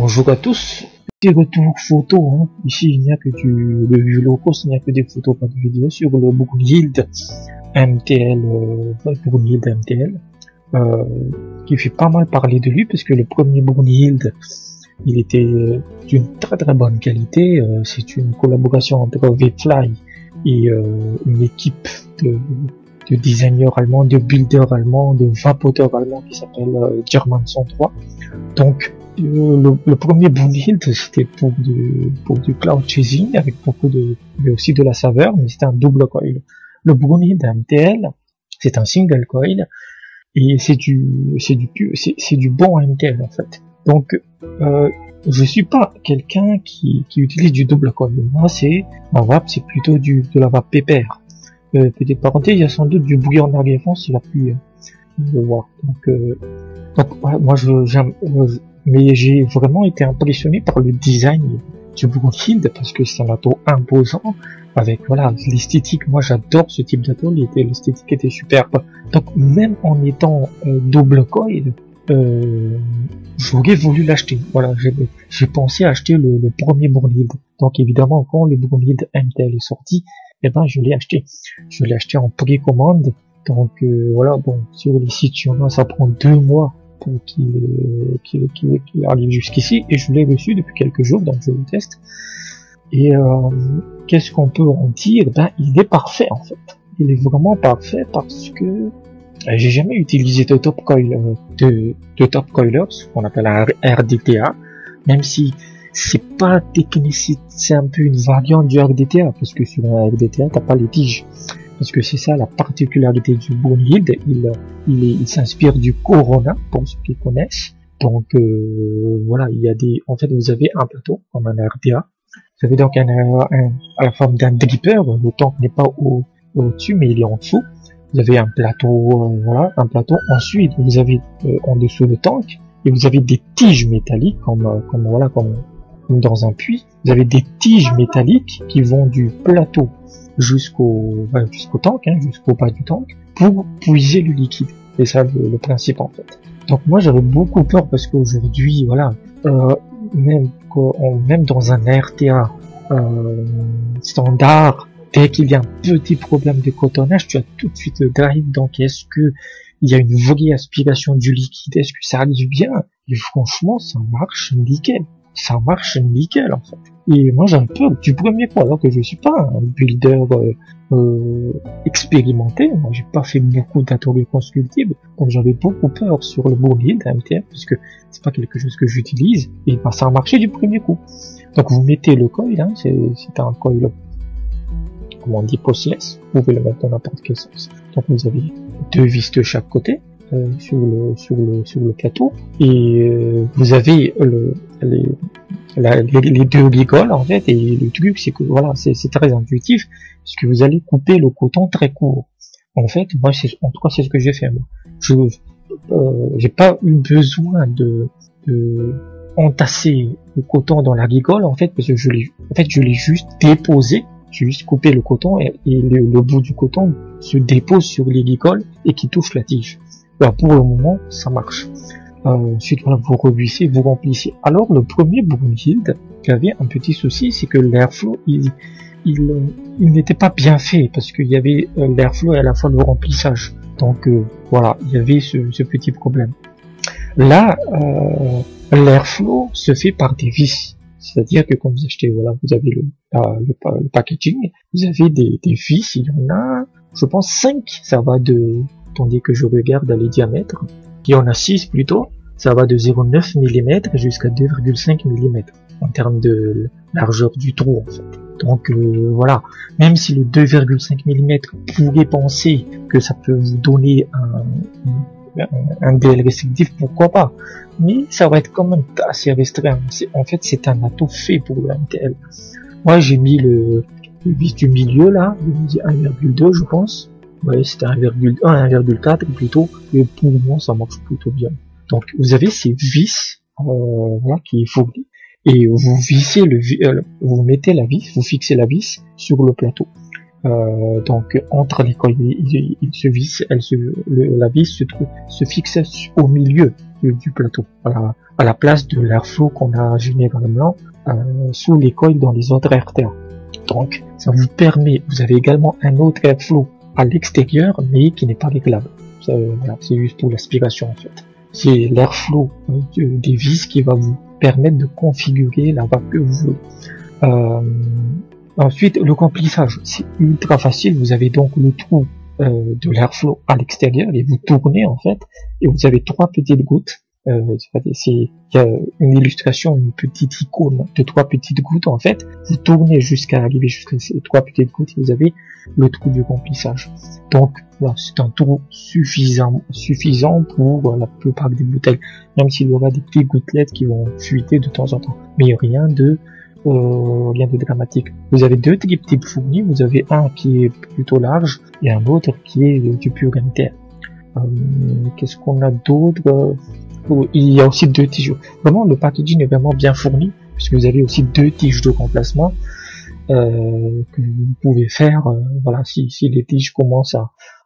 Bonjour à tous, petit retour photo, hein. Ici il n'y a que le low cost, il n'y a que des photos, pas de vidéos sur le Brunhilde MTL, Brunhilde MTL, qui fait pas mal parler de lui, parce que le premier Brunhilde, il était d'une très très bonne qualité. C'est une collaboration entre Vfly et une équipe de designers allemands, de builders allemands, de vapoteurs allemands qui s'appelle German 103. Donc le premier Brunhilde, c'était pour du cloud chasing avec mais aussi de la saveur, mais c'était un double coil. Le Brunhilde MTL, c'est un single coil et c'est du bon MTL en fait. Donc je suis pas quelqu'un qui utilise du double coil. Moi ma vape c'est plutôt de la vape pépère. Petite parenthèse, il y a sans doute du bruit en arrière-fond s'il a pu le voir. Donc ouais, moi j'aime, mais j'ai vraiment été impressionné par le design du Brunhilde parce que c'est un ato imposant avec voilà l'esthétique. Moi j'adore ce type d'ato, l'esthétique était superbe. Donc même en étant double coil, j'aurais voulu l'acheter. Voilà, j'ai pensé acheter le premier Brunhilde. Donc évidemment quand le Brunhilde MTL est sorti, eh ben je l'ai acheté. Je l'ai acheté en précommande. Donc voilà, bon, sur les sites ça prend 2 mois pour qu'il arrive jusqu'ici, et je l'ai reçu depuis quelques jours, donc je le teste. Et qu'est-ce qu'on peut en dire? Ben il est parfait en fait. Il est vraiment parfait parce que j'ai jamais utilisé de top coil, de top coilers, qu'on appelle un RDTA, même si c'est pas technique, c'est un peu une variante du RDTA, parce que sur un RDTA t'as pas les tiges, parce que c'est ça la particularité du Brunhilde. Il s'inspire du Corona pour ceux qui connaissent. Donc voilà, il y a en fait vous avez un plateau comme un RDA, vous avez donc à la forme d'un dripper. Le tank n'est pas au-dessus mais il est en dessous. Vous avez un plateau, voilà, un plateau. Ensuite vous avez en dessous le tank, et vous avez des tiges métalliques comme dans un puits. Vous avez des tiges métalliques qui vont du plateau jusqu'au tank, hein, jusqu'au bas du tank, pour puiser le liquide. C'est ça le principe en fait. Donc moi j'avais beaucoup peur parce qu'aujourd'hui, voilà, même dans un RTA standard, dès qu'il y a un petit problème de cotonnage, tu as tout de suite le drive. Donc est-ce que il y a une vraie aspiration du liquide? Est-ce que ça arrive bien? Et franchement, ça marche nickel. Ça marche nickel en fait. Et moi j'avais peur du premier coup, alors que je suis pas un builder expérimenté. Moi j'ai pas fait beaucoup d'ateliers constructibles, donc j'avais beaucoup peur sur le Brunhilde MTL parce que c'est pas quelque chose que j'utilise, et bah, ça a marché du premier coup. Donc vous mettez le coil, hein, c'est un coil, comment on dit, postless. Vous pouvez le mettre dans n'importe quel sens. Donc vous avez 2 vis de chaque côté sur le plateau, et vous avez les 2 rigoles en fait. Et le truc c'est que voilà, c'est très intuitif parce que vous allez couper le coton très court. En fait, moi en tout cas c'est ce que j'ai fait. Moi, j'ai pas eu besoin de entasser le coton dans la rigole en fait, parce que je l'ai juste déposé. J'ai juste coupé le coton, et le bout du coton se dépose sur les rigoles et qui touche la tige. Alors pour le moment, ça marche. Ensuite, voilà, vous rebuissez, vous remplissez. Alors, le premier Brunhilde qui avait un petit souci, c'est que l'airflow, il n'était pas bien fait, parce qu'il y avait l'airflow et à la fois le remplissage. Donc, voilà, il y avait ce petit problème. Là, l'airflow se fait par des vis. C'est-à-dire que quand vous achetez, voilà, vous avez le packaging, vous avez des vis, il y en a, je pense 5, ça va attendez que je regarde les diamètres. Il y en a 6 plutôt, ça va de 0,9 mm jusqu'à 2,5 mm en termes de largeur du trou en fait. Donc voilà, même si le 2,5 mm pourrait penser que ça peut vous donner un DL restrictif, pourquoi pas, mais ça va être quand même assez restreint. En fait c'est un atout fait pour le MTL. Moi j'ai mis le vis du milieu là, je me dis 1,2 je pense. Ouais, c'était 1,1, 1,4 plutôt, et pour moi ça marche plutôt bien. Donc vous avez ces vis voilà, qui est fourni, et vous vissez vous mettez la vis, vous fixez la vis sur le plateau. Donc entre les coils, il se visse, la vis se fixe au milieu du plateau, à la place de l'airflow qu'on a généralement sous les coils dans les autres RTA. Donc, ça vous permet, vous avez également un autre airflow à l'extérieur, mais qui n'est pas réglable. Voilà, c'est juste pour l'aspiration en fait. C'est l'airflow des vis qui va vous permettre de configurer la vape que vous voulez. Ensuite, le remplissage, c'est ultra facile. Vous avez donc le trou de l'airflow à l'extérieur et vous tournez en fait, et vous avez 3 petites gouttes. Il y a une illustration, une petite icône de 3 petites gouttes en fait. Vous tournez jusqu'à arriver jusqu'à ces 3 petites gouttes et vous avez le trou du remplissage. Donc voilà, c'est un trou suffisant pour la plupart des bouteilles, même s'il y aura des petites gouttelettes qui vont fuiter de temps en temps, mais rien de dramatique. Vous avez 2 types fournis, vous avez un qui est plutôt large et un autre qui est du pur MTL. Qu'est-ce qu'on a d'autre? Il y a aussi 2 tiges. Vraiment, le packaging est vraiment bien fourni, puisque vous avez aussi 2 tiges de remplacement que vous pouvez faire, voilà, si les tiges commencent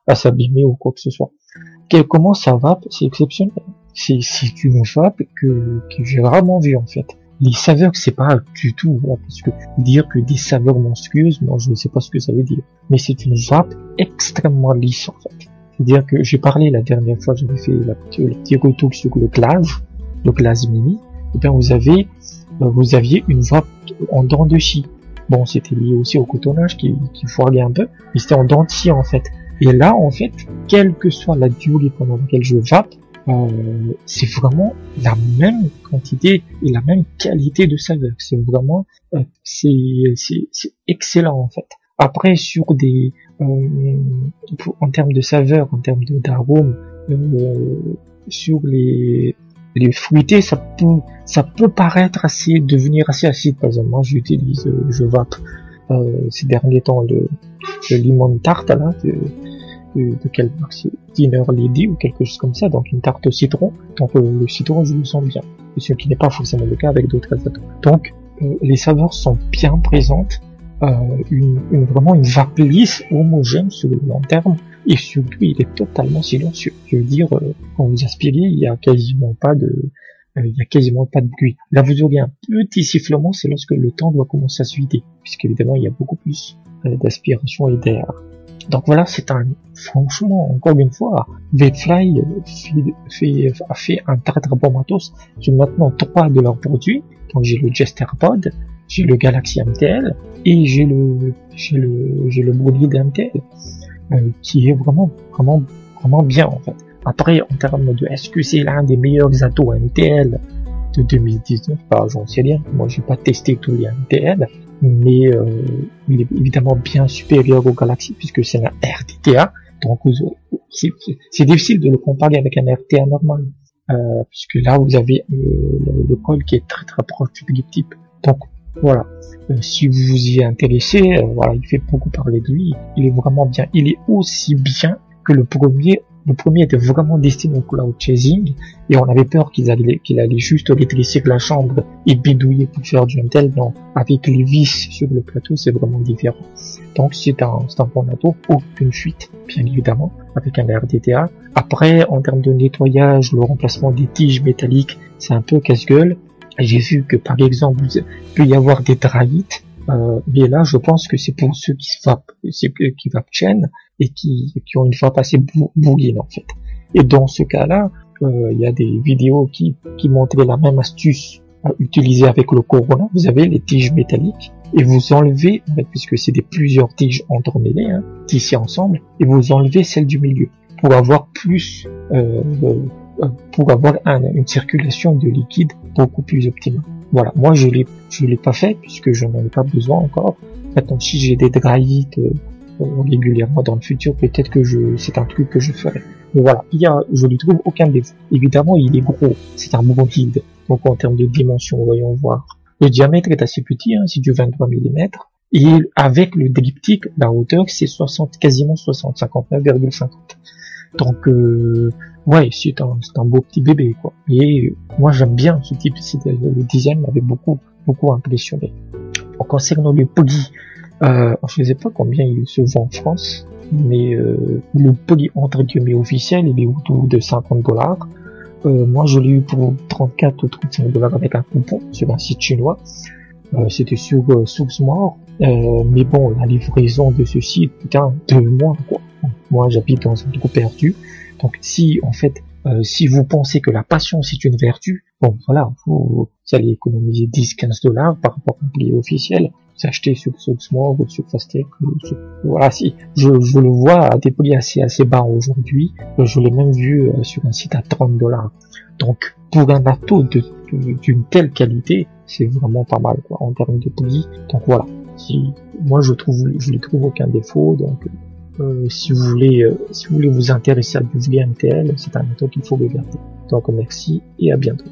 à s'abîmer ou quoi que ce soit. Comment ça vape? C'est exceptionnel. C'est une vape que j'ai rarement vue en fait. Les saveurs, c'est pas du tout, voilà, parce que dire que des saveurs monstrueuses, moi je ne sais pas ce que ça veut dire. Mais c'est une vape extrêmement lisse en fait. C'est-à-dire que j'ai parlé la dernière fois, j'avais fait le petit retour sur le Glaze Mini. Et bien vous aviez une vape en dents de scie. Bon, c'était lié aussi au cotonnage qui foirlait un peu, mais c'était en dents de scie en fait. Et là, en fait, quelle que soit la durée pendant laquelle je vape, c'est vraiment la même quantité et la même qualité de saveur. C'est vraiment, c'est excellent en fait. Après, sur en termes de saveur, en termes d'arôme, sur les fruités, ça peut paraître devenir assez acide. Par exemple, moi, je vape ces derniers temps le limon tarte là, de quelle marque, c'est Dinner Lady ou quelque chose comme ça, donc une tarte au citron. Donc le citron, je le sens bien, ce qui n'est pas forcément le cas avec d'autres azotes. Donc les saveurs sont bien présentes, vraiment une vape lisse, homogène sur le long terme, et surtout il est totalement silencieux. Je veux dire, quand vous aspirez, il y a quasiment pas de bruit. Là, vous aurez un petit sifflement, c'est lorsque le temps doit commencer à se vider, puisqu'évidemment il y a beaucoup plus d'aspiration et d'air. Donc voilà, franchement, encore une fois, Vapefly a fait un très très bon matos. J'ai maintenant 3 de leurs produits. Donc j'ai le Jester Pod, j'ai le Galaxy MTL et j'ai le Bolide MTL, qui est vraiment bien en fait. Après, en termes de est-ce que c'est l'un des meilleurs atos MTL de 2019, bah, j'en sais rien. Moi, j'ai pas testé tous les MTL, mais il est évidemment bien supérieur au Galaxy puisque c'est un RTTA. Donc, c'est difficile de le comparer avec un RTA normal, puisque là, vous avez le col qui est très très proche du grip type. Donc, voilà. Si vous vous y intéressez, voilà, il fait beaucoup parler de lui. Il est vraiment bien. Il est aussi bien que le premier. Le premier était vraiment destiné au cloud chasing et on avait peur qu'il allait juste rétrécir la chambre et bidouiller pour faire du MTL. Non, avec les vis sur le plateau, c'est vraiment différent. Donc c'est un bon plateau, aucune fuite, bien évidemment, avec un RDTA. Après, en termes de nettoyage, le remplacement des tiges métalliques, c'est un peu casse-gueule. J'ai vu que par exemple, il peut y avoir des dry-hits, mais là, je pense que c'est pour ceux qui vape chaîne et qui ont une vape assez bourrine en fait. Et dans ce cas-là, il y a des vidéos qui montraient la même astuce utilisée avec le Corona. Vous avez les tiges métalliques et vous enlevez, en fait, puisque c'est plusieurs tiges entremêlées, tissées ensemble, et vous enlevez celle du milieu pour avoir plus, une circulation de liquide beaucoup plus optimale. Voilà, moi je l'ai pas fait puisque je n'en ai pas besoin encore. Maintenant, si j'ai des dry régulièrement dans le futur, peut-être que c'est un truc que je ferai. Mais voilà, je lui trouve aucun défaut. Évidemment, il est gros, c'est un bolide. Donc en termes de dimension, voyons voir. Le diamètre est assez petit, c'est du 23 mm. Et avec le diptyque, la hauteur, c'est quasiment 60, 59,50. Donc ouais, c'est un beau petit bébé, quoi. Et moi, j'aime bien ce type, le design m'avait beaucoup impressionné. En concernant le Poly, je ne sais pas combien il se vend en France, mais le Poly entre guillemets officiel, il est autour de $50. moi je l'ai eu pour 34 ou 35 dollars avec un coupon sur un site chinois. C'était sur SourceMore. Mais bon, la livraison de ce site, putain, 2 mois, quoi. Donc, moi, j'habite dans un trou perdu. Donc, si, en fait, si vous pensez que la patience est une vertu, bon, voilà, vous allez économiser 10-15 dollars par rapport à un prix officiel. Vous achetez sur SourceMore ou sur Fastech. Voilà, si, je le vois à des prix assez bas aujourd'hui. Je l'ai même vu sur un site à 30 dollars. Donc, pour un bateau d'une telle qualité, c'est vraiment pas mal, quoi, en termes de prix. Donc voilà. Moi je ne trouve aucun défaut, donc si vous voulez vous intéresser à du VMTL, c'est un bateau qu'il faut regarder. Donc merci et à bientôt.